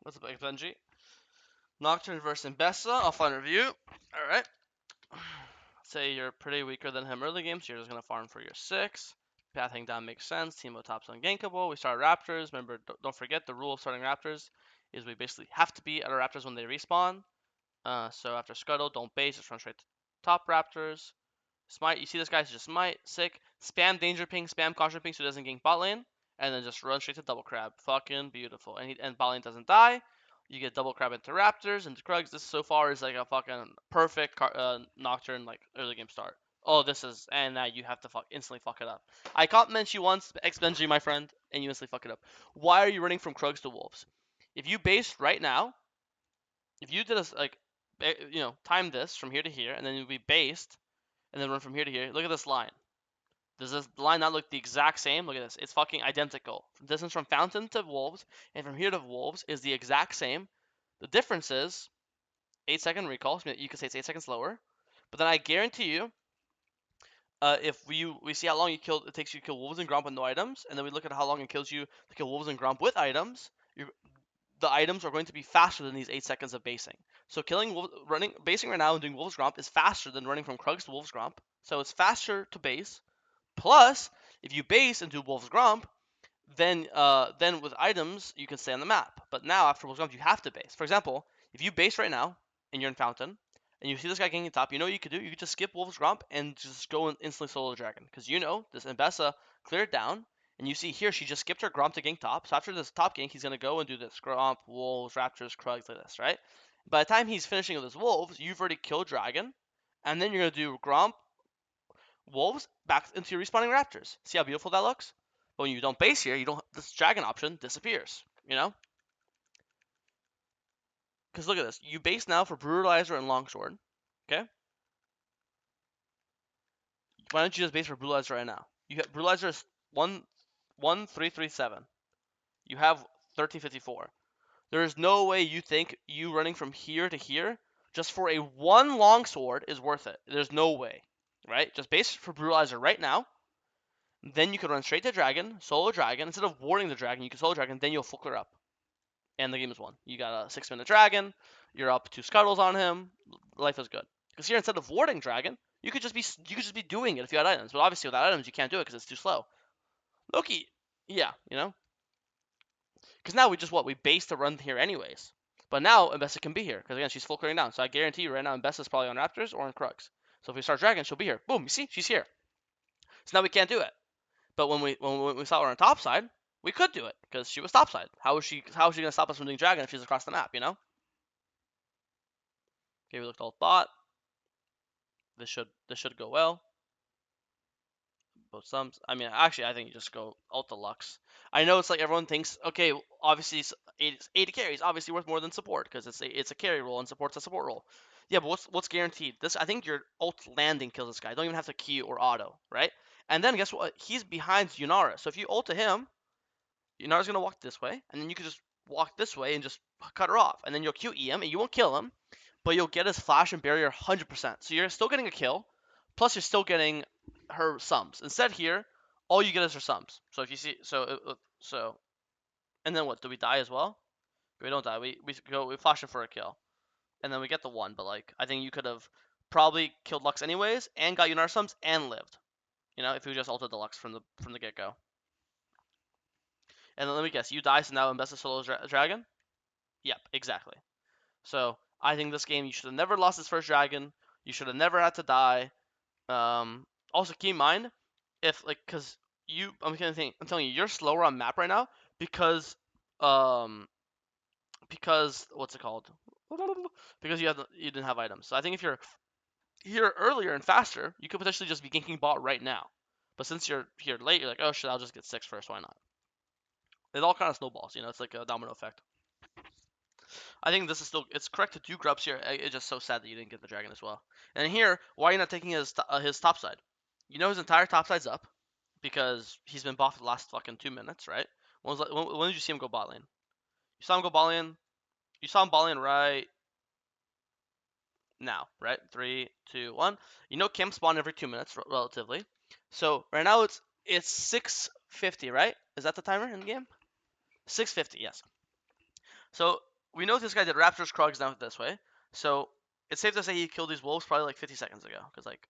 What's up, benji? Nocturne versus Imbessa, offline review. Alright. Say you're pretty weaker than him early games, so you're just gonna farm for your 6. Pathing down makes sense. Teemo top's ungankable. We start Raptors. Remember, don't forget the rule of starting Raptors is we basically have to be at our Raptors when they respawn. So after Scuttle, don't base, just run straight to top Raptors. Smite, you see this guy's just smite, sick. Spam danger ping, spam caution ping so he doesn't gank bot lane. And then just run straight to double crab. Fucking beautiful. And bot lane doesn't die. You get double crab into Raptors, into Krugs. This so far is like a fucking perfect Nocturne like early game start. Oh, this is, and now you have to instantly fuck it up. I compliment you once, X Benji, my friend, and you instantly fuck it up. Why are you running from Krugs to Wolves? If you based right now, if you did a like, time this from here to here, and then you'd be based, and then run from here to here. Look at this line. Does this line not look the exact same? Look at this. It's fucking identical. The distance from Fountain to Wolves and from here to Wolves is the exact same. The difference is 8-second recall. So you could say it's 8 seconds lower. But then I guarantee you, if we see how long it takes you to kill Wolves and Gromp with no items, and then we look at how long it kills you to kill Wolves and Gromp with items, the items are going to be faster than these 8 seconds of basing. So basing right now and doing Wolves Gromp is faster than running from Krugs to Wolves Gromp. So it's faster to base. Plus, if you base and do Wolves Gromp, then with items you can stay on the map. But now after Wolves Gromp you have to base. For example, if you base right now and you're in Fountain and you see this guy ganking top, you know what you could do? You could just skip Wolves Gromp and just go and instantly solo the dragon. Because you know this Mbessa cleared down, and you see here she just skipped her Gromp to gank top. So after this top gank, he's gonna go and do this Gromp, Wolves, Raptors, Krugs like this, right? By the time he's finishing with his Wolves, you've already killed Dragon, and then you're gonna do Gromp, Wolves back into your respawning Raptors. See how beautiful that looks? But when you don't base here, you don't. This dragon option disappears. You know? Because look at this. You base now for Brutalizer and Longsword. Okay? Why don't you just base for Brutalizer right now? You have Brutalizer is 11337. You have 1354. There is no way you think you running from here to here just for a one longsword is worth it. There's no way. Right? Just base for Brutalizer right now. Then you could run straight to Dragon, solo Dragon. Instead of warding the Dragon, you can solo Dragon, then you'll full clear up. And the game is won. You got a 6-minute Dragon, you're up 2 Scuttles on him, life is good. Because here, instead of warding Dragon, you could just be doing it if you had items. But obviously without items, you can't do it because it's too slow. Loki, yeah, you know? Because now we base to run here anyways. But now Mbessa can be here, because again, she's full clearing down. So I guarantee you right now, Mbessa's probably on Raptors or on Krugs. So if we start Dragon, she'll be here. Boom, you see? She's here. So now we can't do it. But when we saw her on top side, we could do it because she was top side. How is she gonna stop us from doing Dragon if she's across the map? You know. Okay, we looked alt bot. This should go well. Both sums. I mean, actually, I think you just go alt deluxe. I know it's like everyone thinks. Okay, obviously, 80 carries obviously worth more than support because it's a carry role and support's a support role. Yeah, but what's guaranteed? This I think your ult landing kills this guy. Don't even have to Q or auto, right? And then guess what? He's behind Yunara. So if you ult to him, Yunara's gonna walk this way, and then you can just walk this way and just cut her off, and then you'll QE him, and you won't kill him, but you'll get his flash and barrier 100%. So you're still getting a kill, plus you're still getting her sums. Instead here, all you get is her sums. So if you see, and then what? Do we die as well? We don't die. We flash him for a kill, and then we get the one. But like, I think you could have probably killed Lux anyways, and got Yunara sums and lived. You know, if you just ulted the Lux from the get go. And then let me guess, you die, so now Mbessa solo dragon? Yep, exactly. So I think this game you should have never lost this first dragon. You should have never had to die. Also keep in mind, if like, I'm telling you, you're slower on map right now because what's it called? Because you didn't have items. So I think if you're here earlier and faster, you could potentially just be ganking bot right now. But since you're here late, you're like, oh shit, I'll just get 6 first. Why not? It all kind of snowballs, you know. It's like a domino effect. I think this is it's correct to do grubs here. It's just so sad that you didn't get the dragon as well. And here, why are you not taking his top side? You know his entire top side's up because he's been buffed the last fucking 2 minutes, right? When did you see him go bot lane? You saw him go bot lane. You saw him bot lane right now, right? 3, 2, 1. You know camp spawn every 2 minutes relatively. So right now it's 6:50, right? Is that the timer in the game? 6:50, yes. So we know this guy did Raptors Krugs down this way, so it's safe to say he killed these wolves probably like 50 seconds ago, because like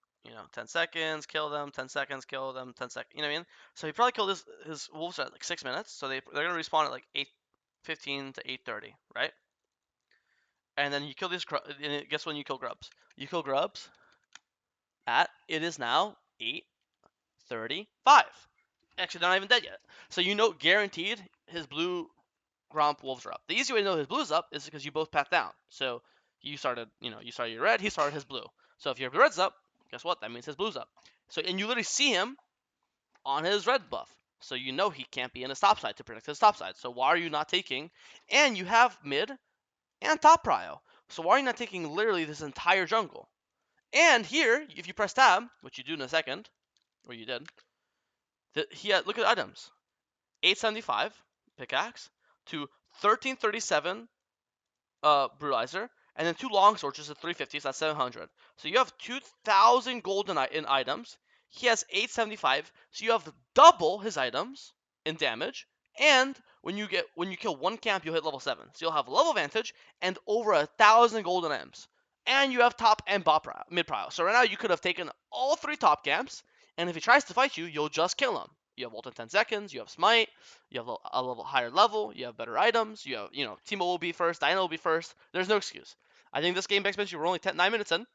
10 seconds, kill them, 10 seconds, kill them, 10 seconds, you know what I mean? So he probably killed his wolves at like 6 minutes, so they're gonna respawn at like 8:15 to 8:30, right? And then you kill these, and guess when you kill grubs? You kill grubs at it is now 8:35. Actually, they're not even dead yet. So guaranteed his blue Gromp wolves are up. The easy way to know his blue's up is because you both pat down. So you started your red, he started his blue. So if your red's up, guess what? That means his blue's up. So and you literally see him on his red buff. So you know he can't be in his top side to protect his top side. So why are you not taking? And you have mid and top prio. So why are you not taking literally this entire jungle? And here, if you press tab, which you do in a second, or you did, look at the items. 875 pickaxe to 1337 brutalizer, and then 2 longswords, which is a 350, so that's 700. So you have 2,000 gold in items. He has 875, so you have double his items in damage. And when you kill one camp, you'll hit level 7. So you'll have level advantage and over 1,000 golden items. And you have top and mid prio. So right now you could have taken all 3 top camps, and if he tries to fight you, you'll just kill him. You have ult in 10 seconds, you have smite, you have a level higher level, you have better items, you have, Timo will be first, Dino will be first. There's no excuse. I think this game back bench, you were only 9 minutes in.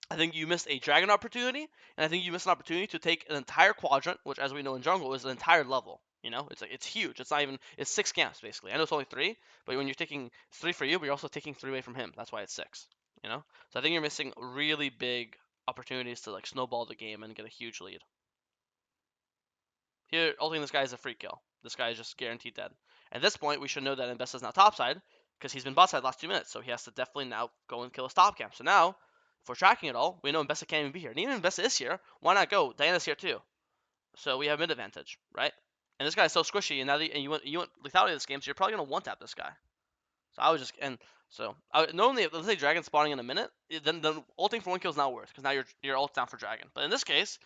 I think you missed a dragon opportunity, and I think you missed an opportunity to take an entire quadrant, which, as we know in jungle, is an entire level. It's huge. It's 6 camps basically. I know it's only 3, but when you're taking 3 for you, but you're also taking 3 away from him. That's why it's 6. So I think you're missing really big opportunities to like snowball the game and get a huge lead. Here, ulting this guy is a free kill. This guy is just guaranteed dead. At this point, we should know that Investa's now topside, because he's been botside the last 2 minutes, so he has to definitely now go and kill a stop camp. So now, if we're tracking it all, we know Investa can't even be here. And even Investa is here, why not go? Diana's here too. So we have mid advantage, right? And this guy is so squishy, and now you want lethality this game, so you're probably gonna one tap this guy. So I would just normally let's say dragon spawning in a minute, then ulting for 1 kill is not worth, because now your ult's down for dragon. But in this case,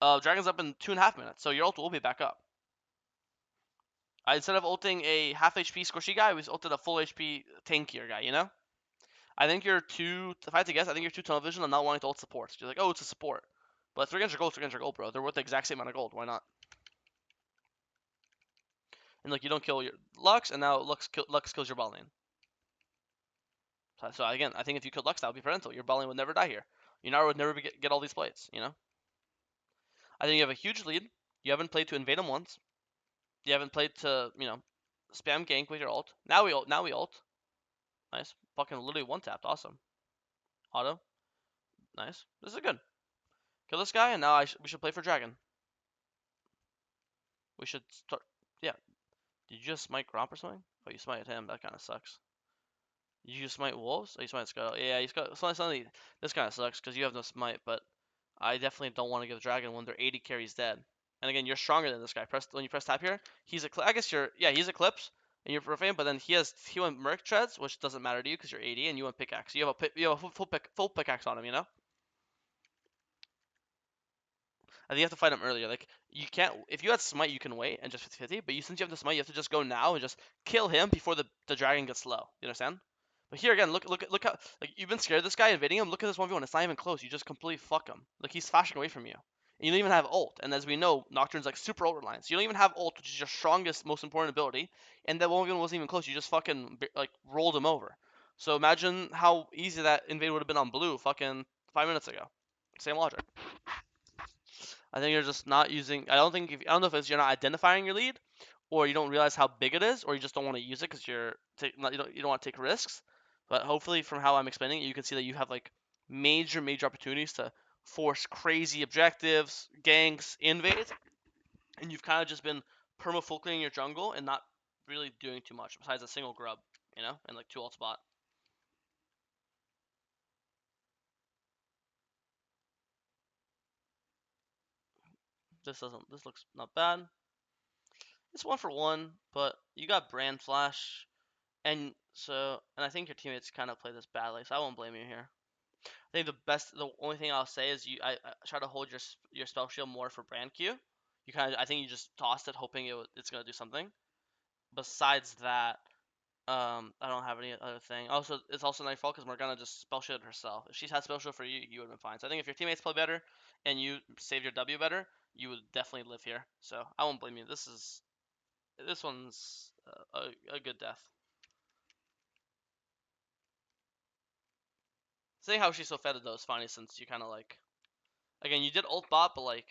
dragon's up in 2.5 minutes, so your ult will be back up. Instead of ulting a half HP squishy guy, we ulted a full HP tankier guy, I think you're too, if I had to guess, I think you're too tunnel vision on not wanting to ult supports. You're like, oh, it's a support. But 300 gold, 300 gold, bro. They're worth the exact same amount of gold. Why not? And like, you don't kill your Lux, and now Lux kills your bot lane. So again, I think if you killed Lux, that would be parental. Your bot lane would never die here. Your would never get all these plates. I think you have a huge lead. You haven't played to invade him once. You haven't played to, spam gank with your ult. Now we ult. Nice. Fucking literally one tapped. Awesome. Auto. Nice. This is good. Kill this guy, and now we should play for dragon. We should start. Yeah. Did you just smite Gromp or something? Oh, you smited him. That kind of sucks. Did you just smite wolves? Oh, you smited Skull. Yeah, you got suddenly. This kind of sucks because you have no smite, but I definitely don't want to give dragon when their 80 carries dead. And again, you're stronger than this guy. When you press tap here, he's I guess he's Eclipse and you're profane, but then he went Merc treads, which doesn't matter to you because you're 80 and you went pickaxe. You have a full pickaxe on him. I think you have to fight him earlier. Like, you can't. If you had smite, you can wait and just 50-50. But since you have the smite, you have to just go now and just kill him before the dragon gets slow. You understand? But here again, look how like you've been scared of this guy invading him. Look at this 1v1. It's not even close. You just completely fuck him. Like, he's flashing away from you. And you don't even have ult. And as we know, Nocturne's like super ult reliant. So you don't even have ult, which is your strongest, most important ability. And that 1v1 wasn't even close. You just fucking like rolled him over. So imagine how easy that invade would have been on blue fucking 5 minutes ago. Same logic. I think you're just not using. I don't know if it's you're not identifying your lead, or you don't realize how big it is, or you just don't want to use it because you don't want to take risks. But hopefully, from how I'm explaining it, you can see that you have like major opportunities to force crazy objectives, ganks, invades, and you've kind of just been permafocusing your jungle and not really doing too much besides a single grub, and like 2 ult spot. This looks not bad. It's 1-for-1, but you got brand flash. And I think your teammates kind of play this badly, so I won't blame you here. I think the only thing I'll say is I try to hold your spell shield more for brand Q. I think you just tossed it hoping it's gonna do something. Besides that, I don't have any other thing. Also, it's also not your fault because Morgana just spell shielded herself. If she's had spell shield for you, you would have been fine. So I think if your teammates play better and you save your W better, you would definitely live here. So I won't blame you. This one's a good death. Seeing how she's so fed though is funny since you kind of like again you did ult bot, but like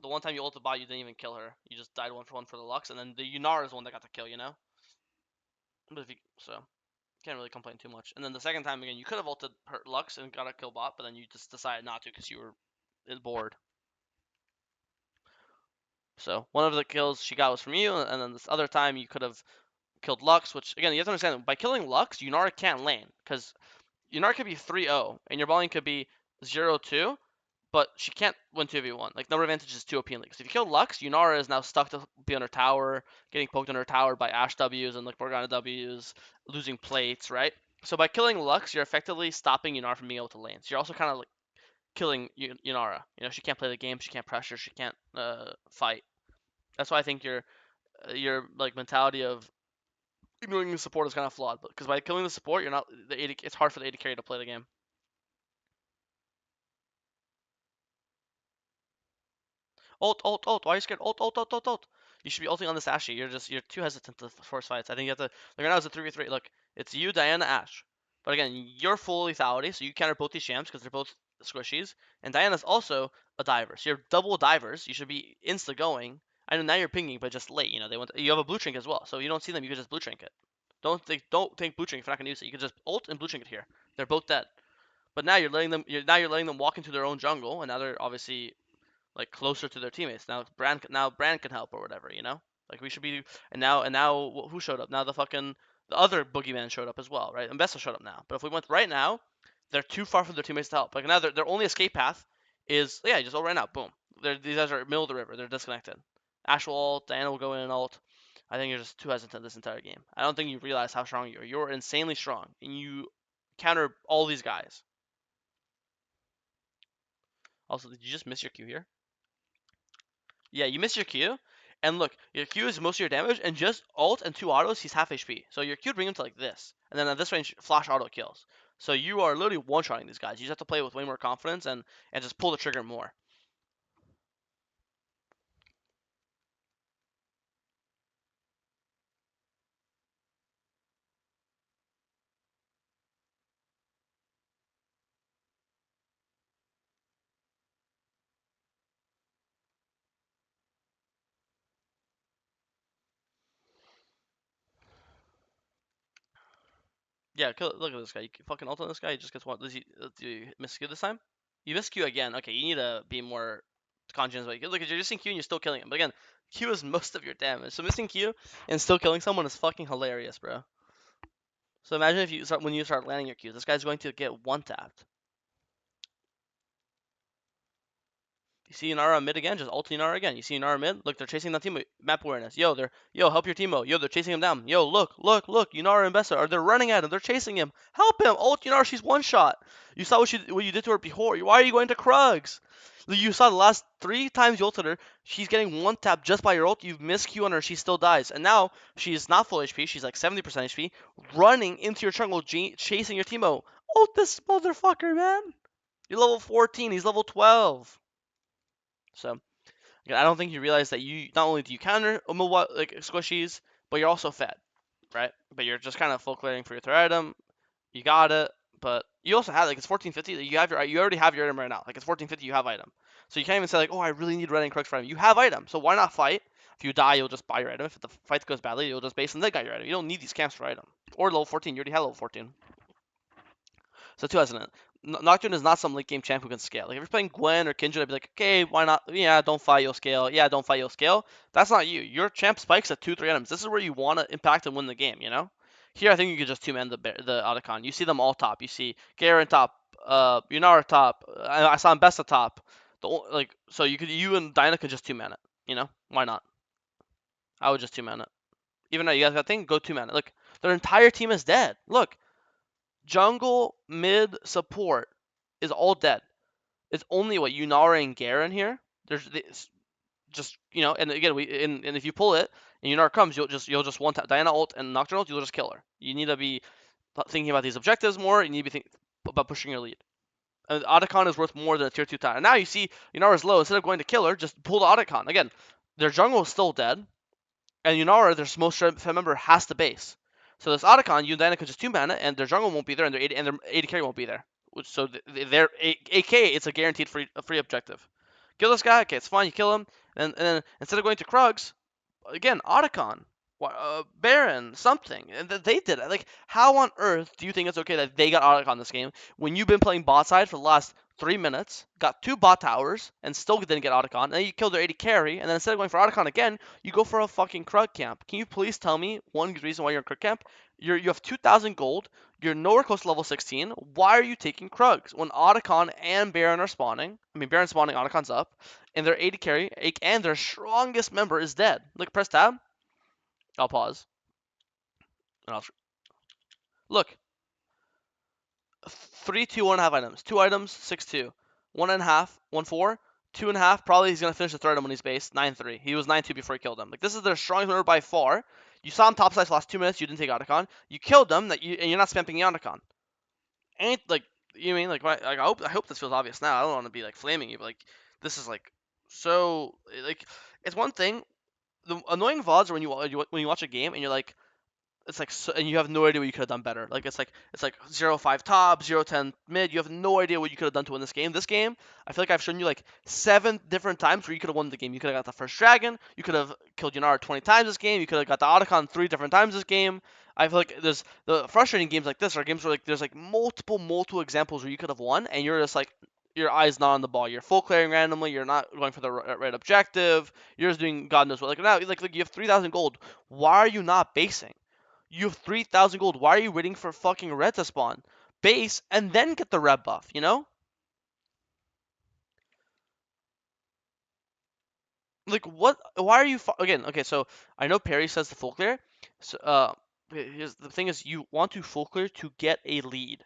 the one time you ulted bot, you didn't even kill her. You just died 1 for 1 for the Lux, and then the Yunara is the one that got the kill. You know, but if you so can't really complain too much. And then the second time again, you could have ulted her Lux and got a kill bot, but then you just decided not to because you were bored. So one of the kills she got was from you, and then this other time you could have killed Lux, which again you have to understand by killing Lux, Yunara can't lane because Yunara could be 3-0 and your volume could be 0-2, but she can't win 2v1. Like number advantage is 2 OP in league. So if you kill Lux, Yunara is now stuck to be on her tower, getting poked on her tower by Ashe W's and like Morgana W's, losing plates, right? So by killing Lux, you're effectively stopping Yunara from being able to lane. So you're also kind of like killing Yunara. You know, she can't play the game, she can't pressure, she can't fight. That's why I think your like mentality of ignoring the support is kind of flawed. Because by killing the support, you're not the 80. It's hard for the 80 carry to play the game. Ult, ult. Why are you scared? Ult. You should be ulting on this Ashe. You're too hesitant to force fights. I think you have to. Like right now it's a 3v3. Look, it's you, Diana, Ashe. But again, you're full lethality, so you counter both these champs because they're both squishies. And Diana's also a diver, so you're double divers. You should be insta going. I know now you're pinging, but just late. You know you have a blue trinket as well, so you don't see them. You can just blue trinket. Don't think blue trinket if you're not gonna use it. You can just ult and blue trinket here. They're both dead. But now you're letting them walk into their own jungle, and now they're obviously like closer to their teammates. Brand can help or whatever, you know? Like we should be and now who showed up? Now the other boogeyman showed up as well, right? And Bessa showed up now. But if we went right now, they're too far from their teammates to help. Like now their only escape path is yeah, just right now, boom. These guys are middle of the river. They're disconnected. Ash will ult, Diana will go in and ult. I think you're just too hesitant this entire game. I don't think you realize how strong you are. You're insanely strong, and you counter all these guys. Also, did you just miss your Q here? Yeah, you missed your Q. And look, your Q is most of your damage, and just ult and 2 autos, he's half HP. So your Q would bring him to like this. And then at this range, flash auto kills. So you are literally one-shotting these guys. You just have to play with way more confidence and just pull the trigger more. Yeah, look at this guy. You fucking ult on this guy, he just gets one. Do you miss Q this time? You miss Q again. Okay, you need to be more conscious. But look, you're missing Q and you're still killing him. But again, Q is most of your damage. So missing Q and still killing someone is fucking hilarious, bro. So imagine if when you start landing your Qs, this guy's going to get one tapped. You see Inara mid again, just ult Inara again. You see Inara mid, look, they're chasing that team map awareness. Yo, help your teamo. Yo, they're chasing him down. Yo, look, Inara and Bessa, they're running at him, they're chasing him. Help him, ult Inara, she's one shot. You saw what you did to her before. Why are you going to Krugs? You saw the last 3 times you ulted her, she's getting one tap just by your ult. You've missed Q on her, she still dies. And now she's not full HP, she's like 70% HP, running into your jungle, chasing your teamo. Ult this motherfucker, man. You're level 14, he's level 12. So again, I don't think you realize that you not only do you counter like squishies, but you're also fed, right? But you're just kind of full clearing for your third item. You got it, but you also have like it's 1450. You already have your item right now. Like it's 1450, you have item. So you can't even say like, oh, I really need red and crooks for item. You have item, so why not fight? If you die, you'll just buy your item. If the fight goes badly, you'll just base and they got your item. You don't need these camps for item. Or level 14, you already have level 14. So two has an Nocturne is not some late game champ who can scale. Like if you're playing Gwen or Kindred, I'd be like, okay, why not? Yeah, don't fight, you'll scale. Yeah, don't fight, you'll scale. That's not you. Your champ spikes at 2-3 items. This is where you want to impact and win the game. You know. Here, I think you could just two-man the Otacon. You see them all top. You see Garen top, Yunara top. I saw Besta top. So you and Dinah could just two-man it. You know, why not? I would just two-man it. Even though you guys got thing, go two-man it. Look, their entire team is dead. Look, jungle, mid, support is all dead. It's only what Yunara and Garen here. There's just and again and if you pull it, And Yunara comes, you'll just one tap Diana ult and Nocturne ult, you'll just kill her. You need to be thinking about these objectives more. You need to be thinking about pushing your lead. And Otacon is worth more than a tier 2 tower. Now you see Yunara's low. Instead of going to kill her, just pull the Otacon. Again, their jungle is still dead, and Yunara, their most strength member, has to base. So this Otacon, you and Diana could just 2-mana, and their jungle won't be there, and their AD carry won't be there. So their AK, it's a guaranteed free objective. Kill this guy, okay, it's fine, you kill him, and then instead of going to Krugs, again, Otacon, Baron, something. And they did it. Like, how on earth do you think it's okay that they got Otacon this game when you've been playing bot side for the last 3 minutes, got 2 bot towers, and still didn't get Otacon, and then you killed their AD carry, and then instead of going for Otacon again, you go for a fucking Krug camp. Can you please tell me one reason why you're in Krug camp? You have 2,000 gold, you're nowhere close to level 16, why are you taking Krugs when Otacon and Baron are spawning? I mean, Baron's spawning, Otacon's up, and their AD carry, and their strongest member is dead. Look, press tab. I'll pause. And I'll look. 3, 2, 1.5 items. 2 items, 6-2. 1.5, 1-4. 2.5. Probably he's gonna finish the third item when he's base. 9-3. He was 9-2 before he killed him. Like, this is their strongest member by far. You saw him topside for the last 2 minutes. You didn't take Otacon. You killed him. And you're not spamming Otacon. Ain't like you mean like I hope this feels obvious now. I don't want to be like flaming you, but like this is like so like it's one thing. The annoying VODs are when you watch a game and you're like, it's like and you have no idea what you could have done better. Like it's like 0-5 top, 0-10 mid. You have no idea what you could have done to win this game. This game, I feel like I've shown you like 7 different times where you could have won the game. You could have got the first dragon. You could have killed Yunara 20 times this game. You could have got the Otacon 3 different times this game. I feel like there's the frustrating games like this are games where like there's like multiple examples where you could have won and you're just like your eyes not on the ball. You're full clearing randomly. You're not going for the right objective. You're just doing God knows what. Like now, like you have 3,000 gold. Why are you not basing? You have 3,000 gold. Why are you waiting for fucking red to spawn? Base and then get the red buff, you know? Like what? Why are you again? Okay, so I know Perry says the full clear. So here's the thing is you want to full clear to get a lead.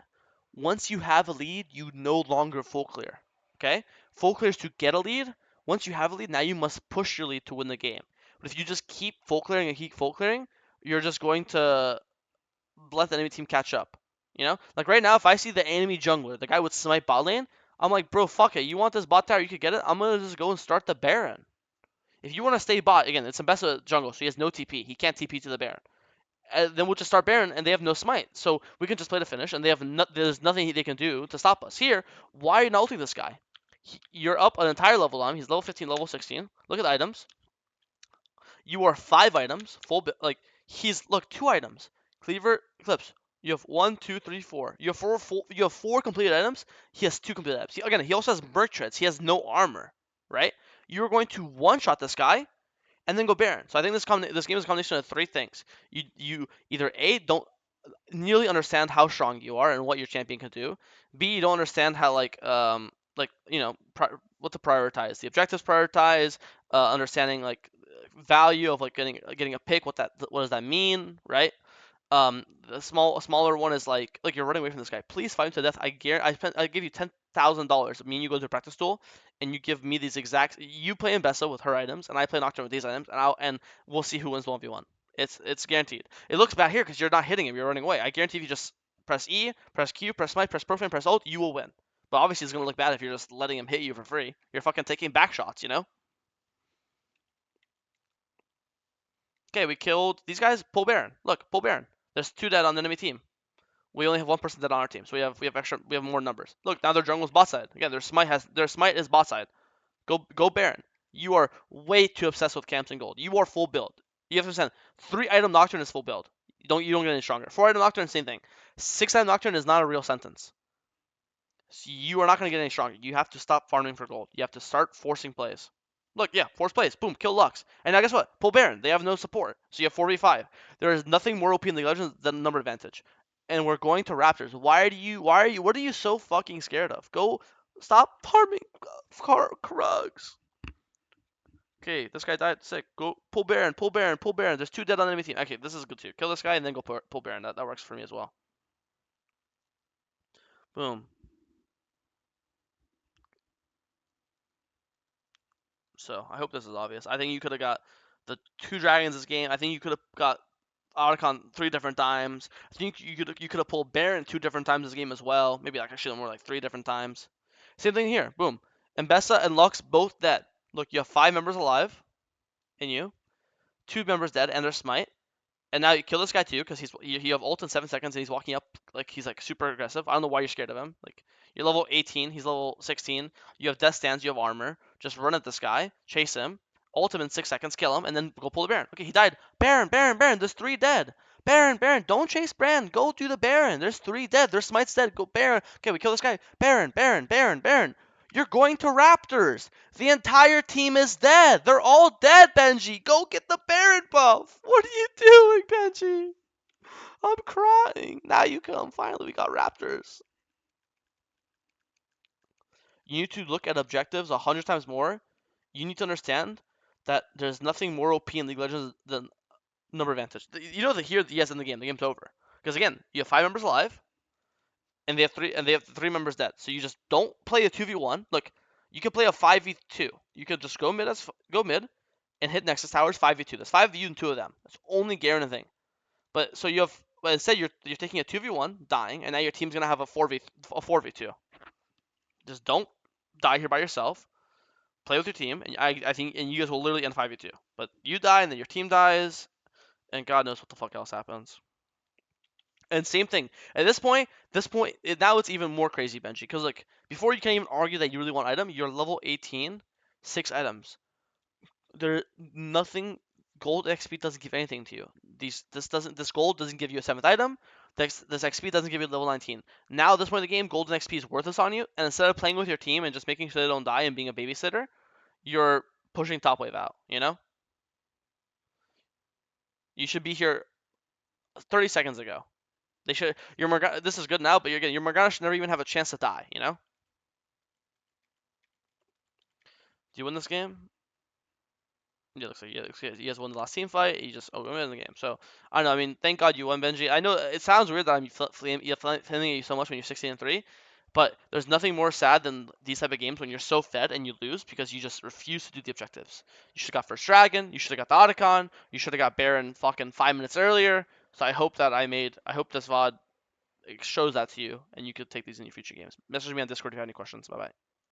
Once you have a lead, you no longer full clear. Okay? Full clear is to get a lead. Once you have a lead, now you must push your lead to win the game. But if you just keep full clearing and keep full clearing, you're just going to let the enemy team catch up. You know, like right now, if I see the enemy jungler, the guy with smite bot lane, I'm like, bro, fuck it. You want this bot tower? You could get it. I'm gonna just go and start the Baron. If you want to stay bot, again, it's Mbessa jungle, so he has no TP. He can't TP to the Baron. Then we'll just start Baron, and they have no smite, so we can just play the finish, and there's nothing they can do to stop us. Here, why are you not ulting this guy? You're up an entire level on him. He's level 15, level 16. Look at the items. You are 5 items, like he's look 2 items. Cleaver, Eclipse. You have 1, 2, 3, 4. You have You have 4 completed items. He has 2 completed items. Again, he also has Merc Treads. He has no armor, right? You're going to one-shot this guy and then go Baron. So I think this game is a combination of 3 things. You either A, don't nearly understand how strong you are and what your champion can do. B, you don't understand how like you know what to prioritize. The objectives prioritize, understanding like value of like getting a pick. What does that mean, right? A smaller one is like you're running away from this guy. Please fight him to death. I give you $10,000. Me and you go to a practice duel, and you give me these exact. You play Mbessa with her items, and I play Nocturne with these items, and we'll see who wins 1v1. It's guaranteed. It looks bad here because you're not hitting him. You're running away. I guarantee if you just press E, press Q, press smite, press profane, press ult, you will win. But obviously it's gonna look bad if you're just letting him hit you for free. You're fucking taking back shots, you know? Okay, we killed these guys. Pull Baron. Look, pull Baron. There's 2 dead on the enemy team. We only have 1 person dead on our team, so we have more numbers. Look, now their jungle's bot side. Again, their smite is bot side. Go Baron. You are way too obsessed with camps and gold. You are full build. You have to understand. 3 item Nocturne is full build. You don't get any stronger. 4 item Nocturne, same thing. 6 item Nocturne is not a real sentence. So you are not going to get any stronger. You have to stop farming for gold. You have to start forcing plays. Look, yeah, force plays. Boom, kill Lux. And now guess what? Pull Baron. They have no support. So you have 4v5. There is nothing more OP in the Legends than number advantage. And we're going to Raptors. What are you so fucking scared of? Go, stop farming Krugs. Okay, this guy died sick. Go pull Baron, pull Baron, pull Baron. There's 2 dead on the enemy team. Okay, this is good too. Kill this guy and then go pull Baron. That works for me as well. Boom. So I hope this is obvious. I think you could have got the 2 dragons this game. I think you could have got Otacon 3 different times. I think you could have pulled Baron 2 different times this game as well. Maybe like actually more like 3 different times. Same thing here. Boom. Mbessa and Lux both dead. Look, you have 5 members alive in you, 2 members dead, and their smite. And now you kill this guy too, because you have ult in 7 seconds, and he's walking up like he's like super aggressive. I don't know why you're scared of him. Like you're level 18, he's level 16. You have death stands, you have armor. Just run at this guy, chase him, ult him in 6 seconds, kill him, and then go pull the Baron. Okay, he died. Baron, Baron, Baron. There's 3 dead. Baron, Baron. Don't chase Baron. Go do the Baron. There's 3 dead. Their smite's dead. Go Baron. Okay, we kill this guy. Baron, Baron, Baron, Baron. You're going to Raptors. The entire team is dead. They're all dead, Benji. Go get the Baron buff. What are you doing, Benji? I'm crying. Now you come. Finally, we got Raptors. You need to look at objectives 100 times more. You need to understand that there's nothing more OP in League of Legends than number advantage. You know that here he has in the game. The game's over. Because again, you have 5 members alive, and they have 3 members dead. So you just don't play a 2v1. Look, you could play a 5v2. You could just go mid and hit Nexus Towers 5v2. There's 5 of you and 2 of them. That's only guaranteed thing. But so you have, but instead you're taking a 2v1, dying, and now your team's gonna have a 4v2. Just don't die here by yourself. Play with your team, and I think and you guys will literally end 5v2. But you die, and then your team dies, and God knows what the fuck else happens. And same thing at this point now it's even more crazy, Benji, because like before you can't even argue that you really want item. You're level 18, 6 items. There nothing. Gold XP doesn't give anything to you. This gold doesn't give you a 7th item. This XP doesn't give you level 19. Now at this point in the game, gold and XP is worthless on you, and instead of playing with your team and just making sure they don't die and being a babysitter, you're pushing top wave out. You know, you should be here 30 seconds ago. They should. This is good now, but your Morgana should never even have a chance to die. You know. Do you win this game? Yeah, looks like you guys won the last team fight. You just win the game. So I don't know. I mean, thank God you won, Benji. I know it sounds weird that I'm flaming you so much when you're 16-3, but there's nothing more sad than these type of games when you're so fed and you lose because you just refuse to do the objectives. You should have got first dragon. You should have got the Otacon. You should have got Baron fucking 5 minutes earlier. So I hope this VOD shows that to you, and you could take these in your future games. Message me on Discord if you have any questions. Bye bye.